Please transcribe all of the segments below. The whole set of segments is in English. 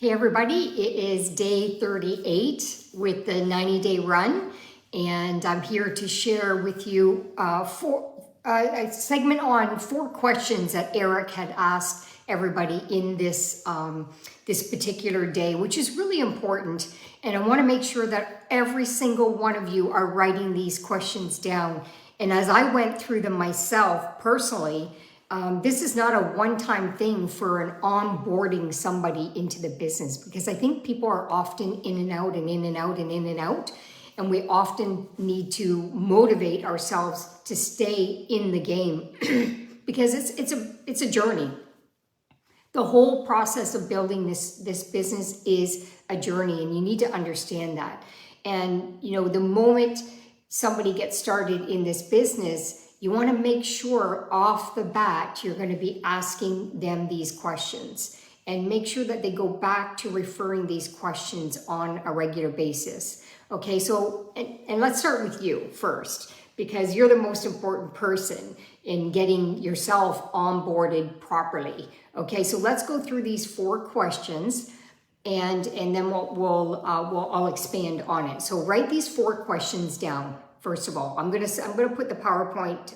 Hey everybody, it is day 38 with the 90-day run, and I'm here to share with you a segment on 4 questions that Eric had asked everybody in this particular day, which is really important. And I want to make sure that every single one of you are writing these questions down. And as I went through them myself personally, this is not a one-time thing for an onboarding somebody into the business, because I think people are often in and out and in and out and in and out. And we often need to motivate ourselves to stay in the game because it's a journey. The whole process of building this business is a journey, and you need to understand that. And you know, the moment somebody gets started in this business, you want to make sure off the bat you're going to be asking them these questions, and make sure that they go back to referring these questions on a regular basis. Okay, so and let's start with you first, because you're the most important person in getting yourself onboarded properly. Okay, so let's go through these 4 questions, and then I'll expand on it. So write these 4 questions down. First of all, I'm gonna put the PowerPoint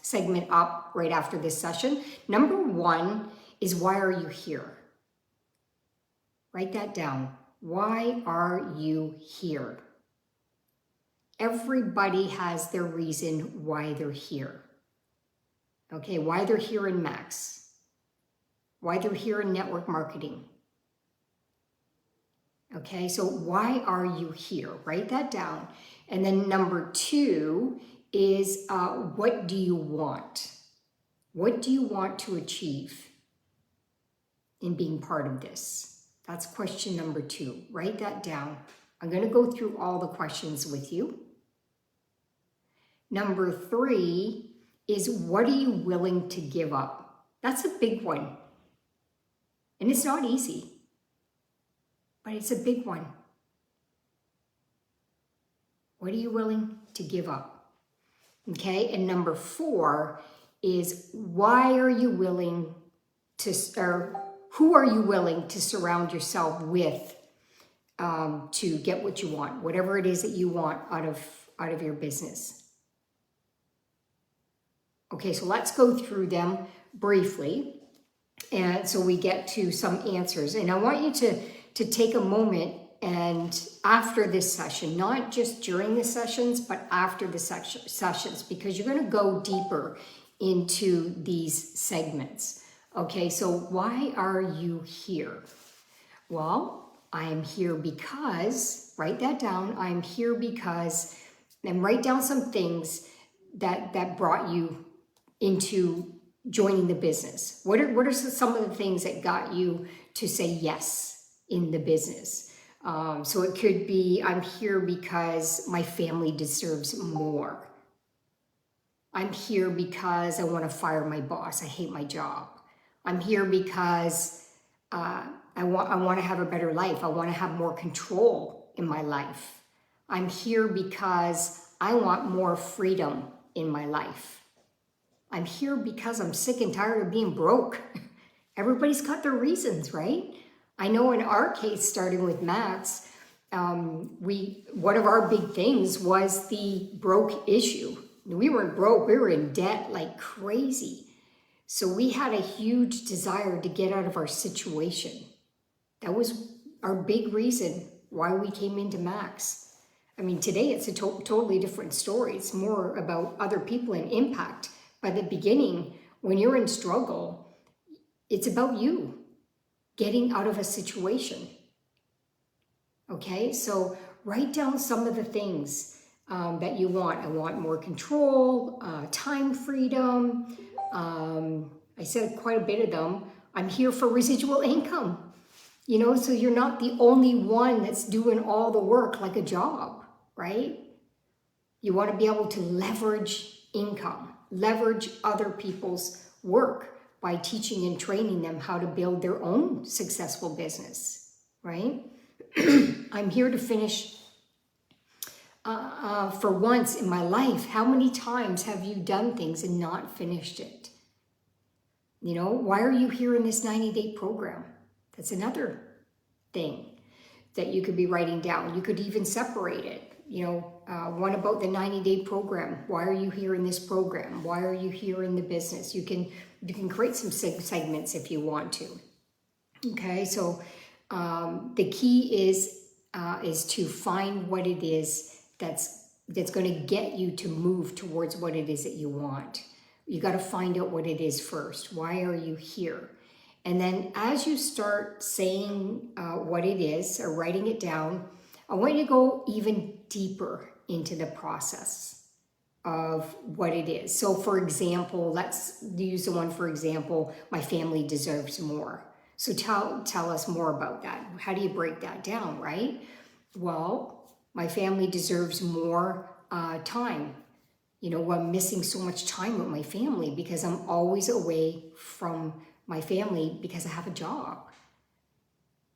segment up right after this session. Number 1 is, why are you here? Write that down. Why are you here? Everybody has their reason why they're here. Okay, why they're here in Max, why they're here in network marketing. Okay, so why are you here? Write that down. And then number 2 is, what do you want? What do you want to achieve in being part of this? That's question number 2. Write that down. I'm going to go through all the questions with you. Number 3 is, what are you willing to give up? That's a big one. And it's not easy, but it's a big one. What are you willing to give up? Okay, and number 4 is, why are you willing to, or who are you willing to surround yourself with to get what you want, whatever it is that you want out of your business. Okay, so let's go through them briefly, and so we get to some answers. And I want you to take a moment, and after this session, not just during the sessions, but after the sessions, because you're going to go deeper into these segments. Okay, so why are you here? Well, I am here because, write that down, I'm here because, and write down some things that brought you into joining the business. What are some of the things that got you to say yes in the business? So it could be, I'm here because my family deserves more. I'm here because I want to fire my boss. I hate my job. I'm here because I want to have a better life. I want to have more control in my life. I'm here because I want more freedom in my life. I'm here because I'm sick and tired of being broke. Everybody's got their reasons, right? I know in our case, starting with Max, one of our big things was the broke issue. We weren't broke, we were in debt like crazy. So we had a huge desire to get out of our situation. That was our big reason why we came into Max. I mean, today it's a totally different story. It's more about other people and impact. By the beginning, when you're in struggle, it's about you getting out of a situation. Okay, so write down some of the things that you want. I want more control, time freedom. I said quite a bit of them. I'm here for residual income. You know, so you're not the only one that's doing all the work like a job, right? You want to be able to leverage income, leverage other people's work by teaching and training them how to build their own successful business, right? I'm here to finish. For once in my life, how many times have you done things and not finished it? You know, why are you here in this 90-day program? That's another thing that you could be writing down. You could even separate it. One about the 90-day program. Why are you here in this program? Why are you here in the business? You can create some segments if you want to. Okay, so the key is to find what it is that's going to get you to move towards what it is that you want. You got to find out what it is first. Why are you here? And then as you start saying what it is or writing it down, I want you to go even deeper into the process of what it is. So for example, let's use the one, for example, my family deserves more. So tell us more about that. How do you break that down, right? Well, my family deserves more time. I'm missing so much time with my family because I'm always away from my family because I have a job.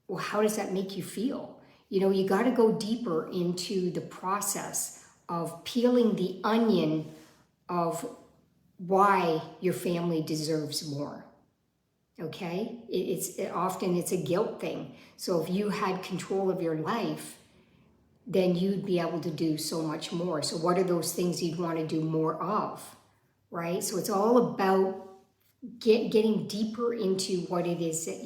Well, how does that make you feel? You got to go deeper into the process of peeling the onion of why your family deserves more. Okay? Often it's a guilt thing. So if you had control of your life, then you'd be able to do so much more. So what are those things you'd want to do more of? Right? So it's all about getting deeper into what it is that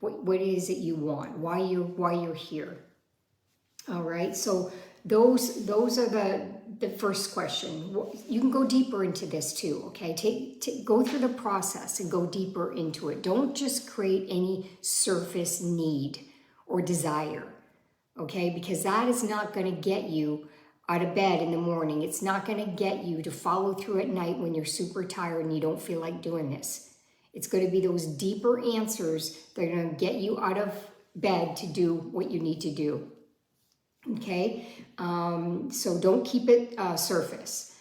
what it is that you want, why you're here. All right, so those are the first question. You can go deeper into this too, okay? Go through the process and go deeper into it. Don't just create any surface need or desire, okay? Because that is not going to get you out of bed in the morning. It's not going to get you to follow through at night when you're super tired and you don't feel like doing this. It's going to be those deeper answers that are going to get you out of bed to do what you need to do. Okay, so don't keep it surface.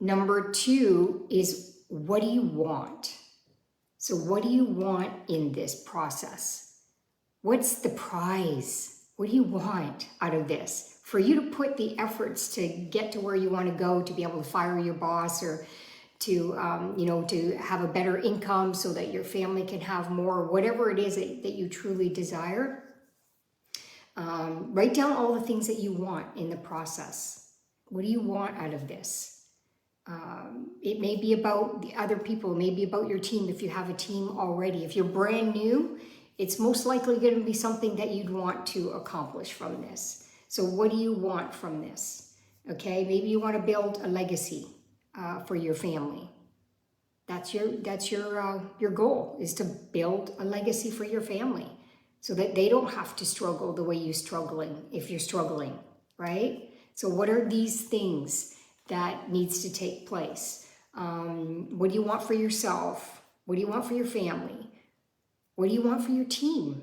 Number 2 is, what do you want? So what do you want in this process? What's the prize? What do you want out of this? For you to put the efforts to get to where you want to go, to be able to fire your boss, or to to have a better income so that your family can have more, whatever it is that you truly desire. Write down all the things that you want in the process. What do you want out of this? It may be about the other people, it may be about your team if you have a team already. If you're brand new, it's most likely going to be something that you'd want to accomplish from this. So what do you want from this? Okay, maybe you want to build a legacy for your family. That's your goal, is to build a legacy for your family, so that they don't have to struggle the way you're struggling if you're struggling, right? So what are these things that needs to take place? What do you want for yourself? What do you want for your family? What do you want for your team?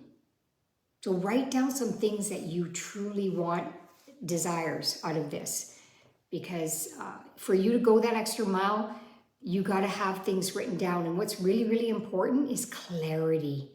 So write down some things that you truly want, desires out of this. Because for you to go that extra mile, you got to have things written down. And what's really, really important is clarity.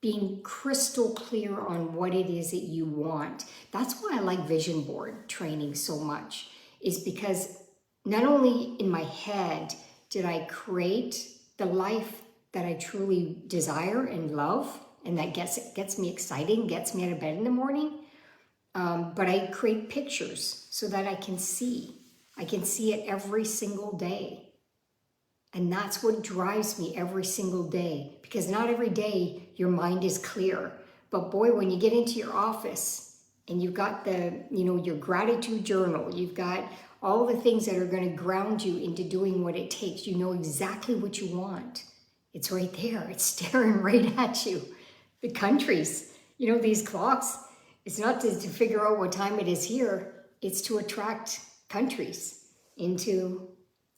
Being crystal clear on what it is that you want. That's why I like vision board training so much, is because not only in my head did I create the life that I truly desire and love, and that gets me excited, gets me out of bed in the morning, but I create pictures so that I can see. I can see it every single day. And that's what drives me every single day, because not every day your mind is clear. But boy, when you get into your office and you've got your gratitude journal, you've got all the things that are going to ground you into doing what it takes. You know exactly what you want. It's right there. It's staring right at you. The countries, these clocks, it's not to figure out what time it is here. It's to attract countries into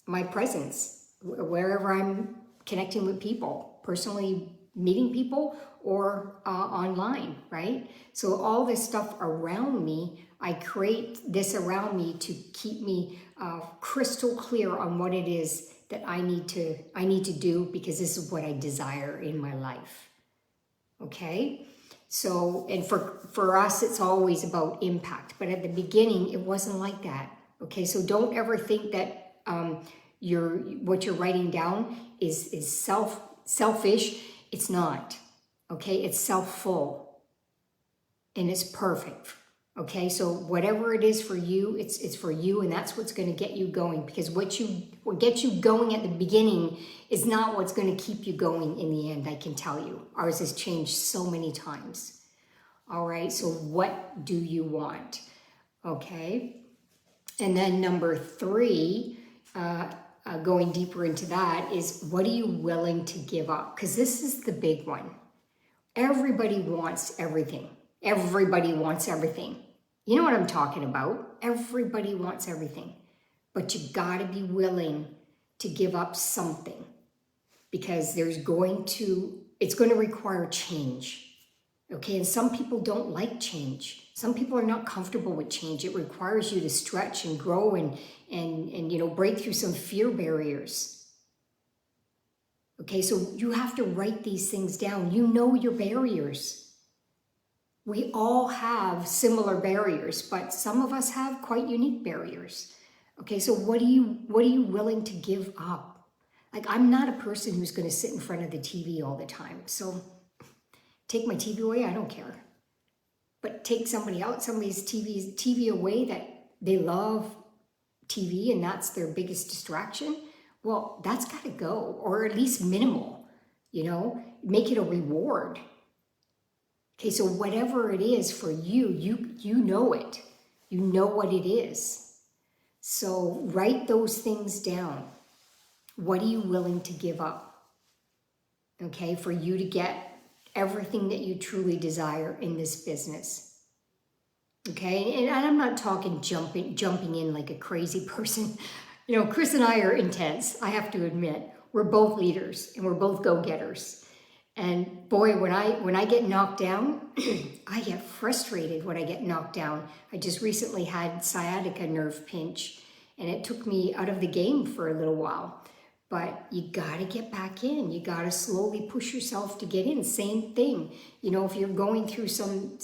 my presence. Wherever I'm connecting with people, personally meeting people, or online, right? So all this stuff around me, I create this around me to keep me crystal clear on what it is that I need to do, because this is what I desire in my life. Okay? So, and for us, it's always about impact. But at the beginning, it wasn't like that. Okay? So don't ever think that what you're writing down is selfish. It's not. Okay? It's self-full. and it's perfect. Okay, so whatever it is for you, it's for you, and that's what's going to get you going, because what gets you going at the beginning is not what's going to keep you going in the end, I can tell you. Ours has changed so many times. All right, so what do you want? Okay, and then number 3, going deeper into that, is what are you willing to give up? Because this is the big one. Everybody wants everything. Everybody wants everything. You know what I'm talking about. Everybody wants everything. But you gotta be willing to give up something, because it's going to require change. Okay, and some people don't like change. Some people are not comfortable with change. It requires you to stretch and grow and break through some fear barriers. Okay, so you have to write these things down. You know your barriers. We all have similar barriers, but some of us have quite unique barriers. Okay, so what are you willing to give up? Like, I'm not a person who's going to sit in front of the TV all the time. So take my TV away, I don't care. But take somebody's TV away that they love TV and that's their biggest distraction. Well, that's got to go, or at least minimal, make it a reward. Okay, so whatever it is for you, you know it. You know what it is. So write those things down. What are you willing to give up? Okay, for you to get everything that you truly desire in this business. Okay, and I'm not talking jumping in like a crazy person. Chris and I are intense, I have to admit. We're both leaders and we're both go-getters. And boy, when I get knocked down, I get frustrated when I get knocked down. I just recently had sciatica nerve pinch, and it took me out of the game for a little while. But you got to get back in. You got to slowly push yourself to get in. Same thing. If you're going through some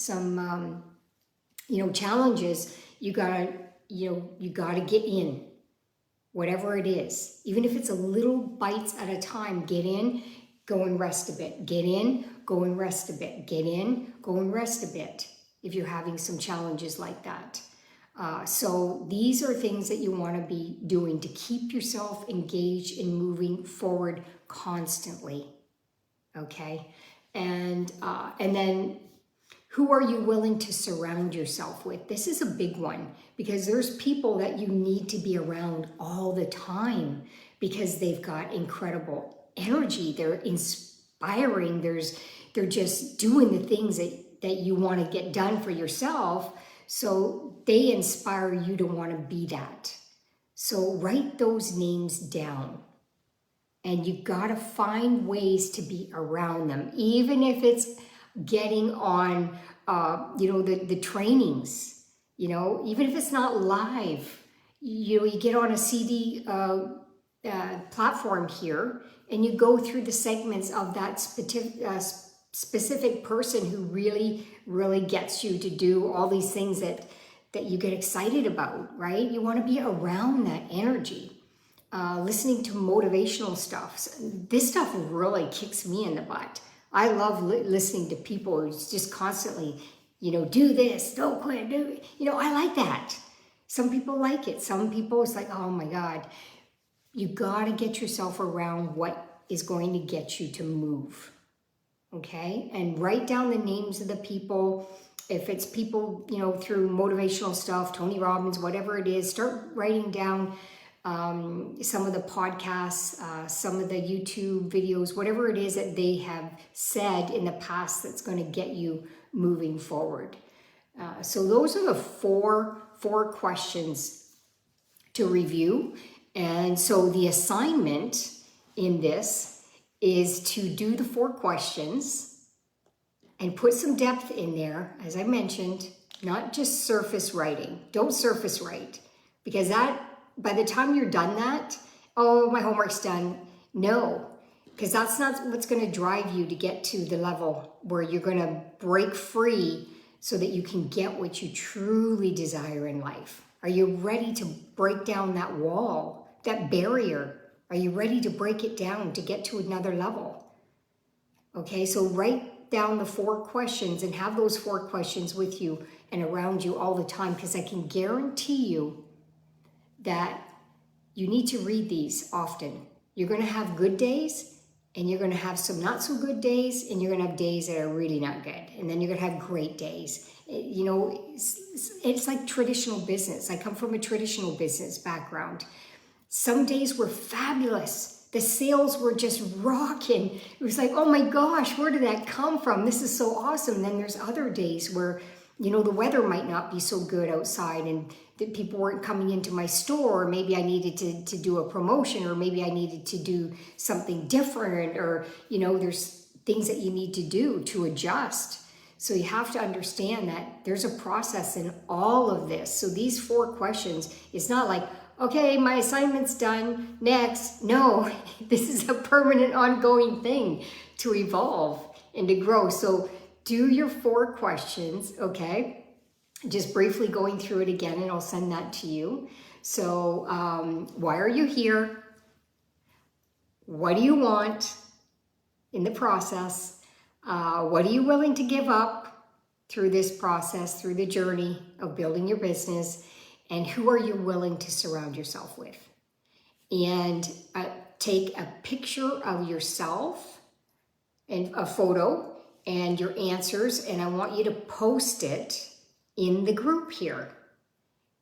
challenges, you got to get in. Whatever it is, even if it's a little bites at a time, get in. Go and rest a bit. Get in, go and rest a bit. Get in, go and rest a bit if you're having some challenges like that. So these are things that you want to be doing to keep yourself engaged in moving forward constantly. Okay? And then who are you willing to surround yourself with? This is a big one, because there's people that you need to be around all the time because they've got incredible energy, they're inspiring, they're just doing the things that you want to get done for yourself, so they inspire you to want to be that. So write those names down, and you got to find ways to be around them, even if it's getting on the trainings, even if it's not live. You get on a CD platform here, and you go through the segments of that specific person who really, really gets you to do all these things that you get excited about, right? You want to be around that energy. Listening to motivational stuff. This stuff really kicks me in the butt. I love listening to people who's just constantly, do this, don't quit, do it. I like that. Some people like it. Some people, it's like, oh my God. You got to get yourself around what is going to get you to move, okay? And write down the names of the people. If it's people, through motivational stuff, Tony Robbins, whatever it is, start writing down some of the podcasts, some of the YouTube videos, whatever it is that they have said in the past that's going to get you moving forward. So those are the four questions to review. And so the assignment in this is to do the 4 questions and put some depth in there, as I mentioned, not just surface writing. Don't surface write, because that, by the time you're done that, oh, my homework's done. No, because that's not what's going to drive you to get to the level where you're going to break free so that you can get what you truly desire in life. Are you ready to break down that wall, that barrier? Are you ready to break it down to get to another level? Okay, so write down the 4 questions and have those 4 questions with you and around you all the time, because I can guarantee you that you need to read these often. You're going to have good days, and you're going to have some not so good days, and you're going to have days that are really not good. And then you're going to have great days. You know, it's like traditional business. I come from a traditional business background. Some days were fabulous. The sales were just rocking. It was like, oh my gosh, where did that come from? This is so awesome. Then there's other days where, you know, the weather might not be so good outside, and that people weren't coming into my store, or maybe I needed to do a promotion, or maybe I needed to do something different, or, you know, there's things that you need to do to adjust. So you have to understand that there's a process in all of this. So these 4 questions, it's not like, okay, my assignment's done, next. No, this is a permanent ongoing thing to evolve and to grow. So do your 4 questions, okay? Just briefly going through it again, and I'll send that to you. So why are you here? What do you want in the process? What are you willing to give up through this process, through the journey of building your business? And who are you willing to surround yourself with? And take a picture of yourself and a photo and your answers, and I want you to post it in the group here.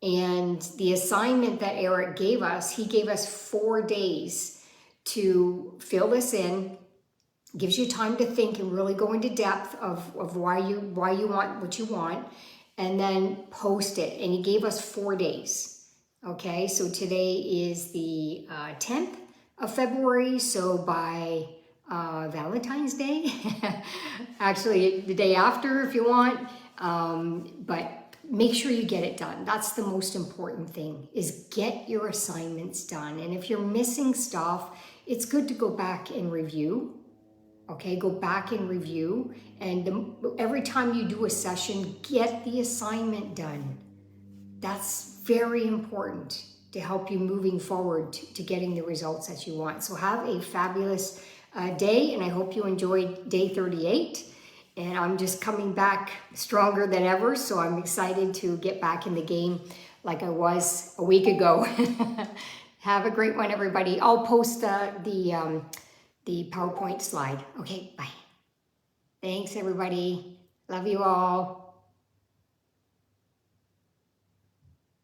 And the assignment that Eric gave us, he gave us 4 days to fill this in. Gives you time to think and really go into depth of why you want what you want, and then post it. And he gave us 4 days. Okay, so today is the 10th of February. So by Valentine's Day, actually the day after if you want, but make sure you get it done. That's the most important thing, is get your assignments done. And if you're missing stuff, it's good to go back and review. Okay, go back and review, and every time you do a session, get the assignment done. That's very important to help you moving forward to getting the results that you want. So have a fabulous day, and I hope you enjoyed day 38. And I'm just coming back stronger than ever, so I'm excited to get back in the game like I was a week ago. Have a great one, everybody. I'll post the PowerPoint slide. Okay, bye. Thanks, everybody. Love you all.